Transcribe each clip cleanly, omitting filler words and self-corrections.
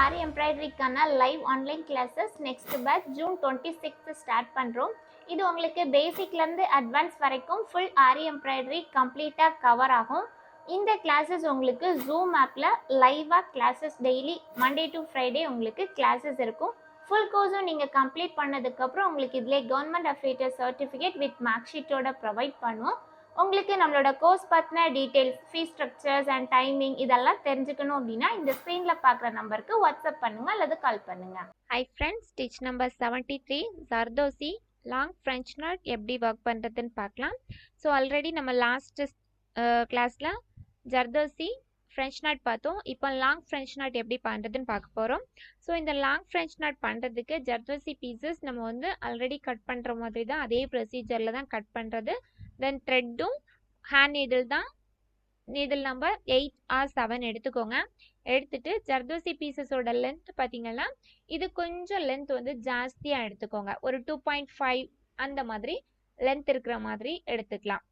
ஆரி எம்ப்ராய்டரிக்கான live online classes next batch June 26 start பண்ணுறோம். இது உங்களுக்கு பேசிக்லேருந்து அட்வான்ஸ் வரைக்கும் ஃபுல் ஆரி எம்ப்ராய்டரி கம்ப்ளீட்டாக கவர் ஆகும். இந்த கிளாஸஸ் உங்களுக்கு ஜூம் ஆப்பில் லைவாக classes daily Monday to Friday உங்களுக்கு கிளாஸஸ் இருக்கும். ஃபுல் கோர்ஸும் நீங்கள் கம்ப்ளீட் பண்ணதுக்கப்புறம் உங்களுக்கு இதிலே government affiliated certificate with mark ஷீட்டோட ப்ரொவைட் பண்ணுவோம். உங்களுக்கு நம்மளோட கோர்ஸ் பற்றின details, fees structures and timing இதெல்லாம் தெரிஞ்சுக்கணும் அப்படின்னா இந்த ஸ்க்ரீனில் பார்க்குற நம்பருக்கு வாட்ஸ்அப் பண்ணுங்கள் அல்லது கால் பண்ணுங்கள். Hi friends, stitch number 73 zardozi long French not எப்படி ஒர்க் பண்ணுறதுன்னு பார்க்கலாம். ஸோ ஆல்ரெடி நம்ம லாஸ்ட் கிளாஸில் ஜர்தோசி ஃப்ரெஞ்ச் நாட் பார்த்தோம். இப்போ லாங் ஃப்ரெஞ்ச் நாட் எப்படி பண்ணுறதுன்னு பார்க்க போகிறோம். ஸோ இந்த லாங் ஃப்ரெஞ்ச் நாட் பண்ணுறதுக்கு ஜர்தோசி பீசஸ் நம்ம வந்து ஆல்ரெடி கட் பண்ணுற மாதிரி தான், அதே ப்ரொசீஜரில் தான் கட் பண்ணுறது. தென் த்ரெட்டும் ஹேண்ட் நீடில் தான், நீடில் நம்பர் 8 or 7 எடுத்துக்கோங்க. எடுத்துட்டு ஜர்தோசி பீசஸோட லென்த் பார்த்தீங்கன்னா இது கொஞ்சம் லென்த் வந்து ஜாஸ்தியாக எடுத்துக்கோங்க. ஒரு 2.5 அந்த மாதிரி லென்த் இருக்கிற மாதிரி எடுத்துக்கலாம்.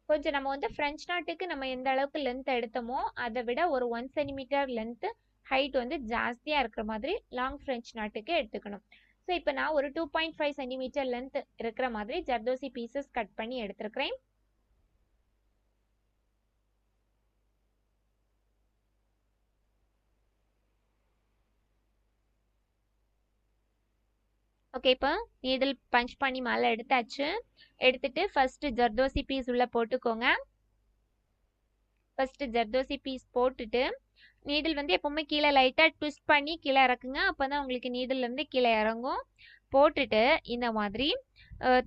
கொஞ்சம் நம்ம வந்து ஃப்ரெஞ்ச் நாட்டுக்கு நம்ம எந்த அளவுக்கு லென்த் எடுத்தோமோ அதை விட ஒரு 1 cm லென்த்து ஹைட் வந்து ஜாஸ்தியாக இருக்கிற மாதிரி லாங் ஃப்ரெஞ்ச் நாட்டுக்கு எடுத்துக்கணும். ஸோ இப்போ நான் ஒரு 2.5 cm லென்த் இருக்கிற மாதிரி ஜர்தோசி பீசஸ் கட் பண்ணி எடுத்துருக்கிறேன். ஓகே, இப்போ நீடில் பஞ்ச் பண்ணி மேலே எடுத்தாச்சு. எடுத்துட்டு ஃபர்ஸ்ட் ஜர்தோசி பீஸ் உள்ள போட்டுக்கோங்க. ஃபர்ஸ்ட் ஜர்தோசி பீஸ் போட்டுட்டு நீடில் வந்து எப்பவுமே கீழே லைட்டாக ட்விஸ்ட் பண்ணி கீழே இறக்குங்க. அப்போ தான் உங்களுக்கு நீடில் இருந்து கீழே இறங்கும். போட்டுட்டு இந்த மாதிரி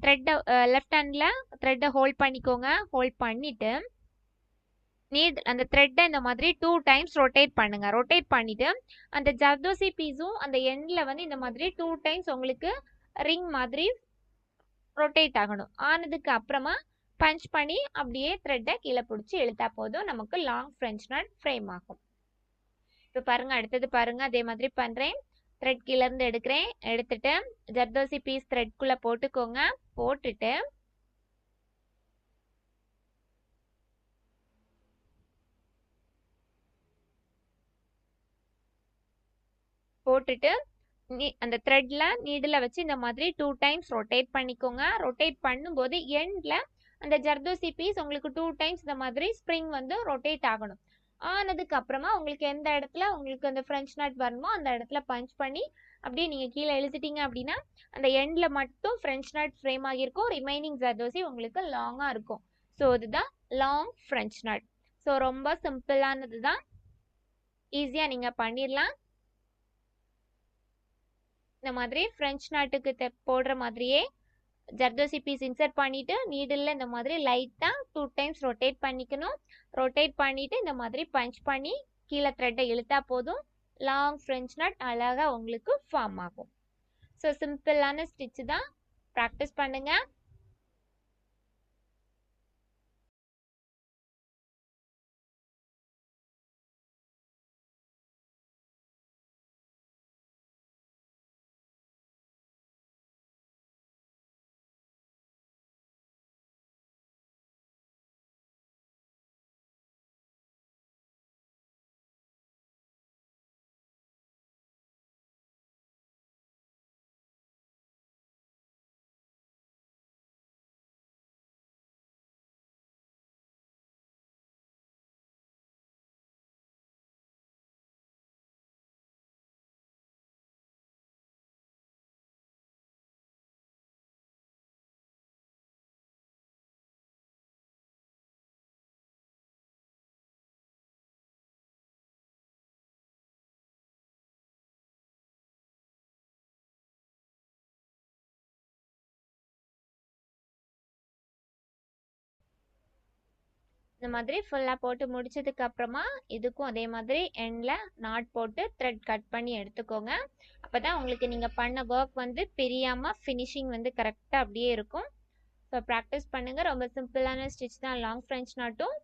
த்ரெட்டை லெஃப்ட் ஹேண்டில் த்ரெட்டை ஹோல்ட் பண்ணிக்கோங்க. ஹோல்ட் பண்ணிவிட்டு அந்த த்ரெட்டை இந்த மாதிரி 2 times ரொட்டேட் பண்ணுங்க. ரொட்டேட் பண்ணிவிட்டு அந்த ஜர்தோசி பீஸும் அந்த எண்டில் வந்து இந்த மாதிரி 2 times உங்களுக்கு ரிங் மாதிரி ரொட்டேட் ஆகணும். ஆனதுக்கு அப்புறமா பஞ்ச் பண்ணி அப்படியே த்ரெட்டை கீழே பிடிச்சி இழுத்தா போதும், நமக்கு லாங் ஃப்ரெஞ்ச் நாட் ஃப்ரேம் ஆகும். இப்போ பாருங்க, அடுத்தது பாருங்க, அதே மாதிரி பண்ணுறேன். த்ரெட் கீழேருந்து எடுக்கிறேன். எடுத்துட்டு ஜர்தோசி பீஸ் த்ரெட்குள்ளே போட்டுக்கோங்க. போட்டுட்டு அந்த த்ரெட்ல நீடில் வச்சு இந்த மாதிரி 2 times ரொட்டேட் பண்ணிக்கோங்க. ரொட்டேட் பண்ணும்போது எண்டில் அந்த ஜர்தோசி பீஸ் உங்களுக்கு 2 times இந்த மாதிரி ஸ்ப்ரிங் வந்து ரொட்டேட் ஆகணும். ஆனதுக்கு அப்புறமா உங்களுக்கு எந்த இடத்துல உங்களுக்கு அந்த ஃப்ரெஞ்ச் நாட் வரணுமோ அந்த இடத்துல பஞ்ச் பண்ணி அப்படியே நீங்கள் கீழே இழுத்துட்டீங்க அப்படின்னா அந்த எண்டில் மட்டும் ஃப்ரெஞ்ச் நாட் ஃப்ரேம் ஆகியிருக்கும். ரிமைனிங் ஜர்தோசி உங்களுக்கு லாங்காக இருக்கும். ஸோ இதுதான் லாங் ஃப்ரெஞ்ச் நாட். ஸோ ரொம்ப சிம்பிளானது தான், ஈஸியாக நீங்கள் பண்ணிடலாம். இந்த மாதிரி ஃப்ரெஞ்ச் நாட்டுக்கு போடுற மாதிரியே ஜர்தோசி பீஸ் இன்சர்ட் பண்ணிட்டு நீடில் இந்த மாதிரி லைட்டாக 2 times ரொட்டேட் பண்ணிக்கணும். ரொட்டேட் பண்ணிட்டு இந்த மாதிரி பஞ்ச் பண்ணி கீழே த்ரெட்டை இழுத்தா போதும், லாங் ஃப்ரெஞ்ச் நாட் அழகாக உங்களுக்கு ஃபார்ம் ஆகும். ஸோ சிம்பிளான ஸ்டிச் தான், ப்ராக்டிஸ் பண்ணுங்க. இந்த மாதிரி ஃபுல்லாக போட்டு முடிச்சதுக்கு அப்புறமா இதுக்கும் அதே மாதிரி எண்டில் நாட் போட்டு த்ரெட் கட் பண்ணி எடுத்துக்கோங்க. அப்போ தான் உங்களுக்கு நீங்கள் பண்ண ஒர்க் வந்து பிரியாமல் ஃபினிஷிங் வந்து கரெக்டாக அப்படியே இருக்கும். ஸோ ப்ராக்டிஸ் பண்ணுங்கள். ரொம்ப சிம்பிளான ஸ்டிச் தான் லாங் ஃப்ரெஞ்ச் நாட்டும்.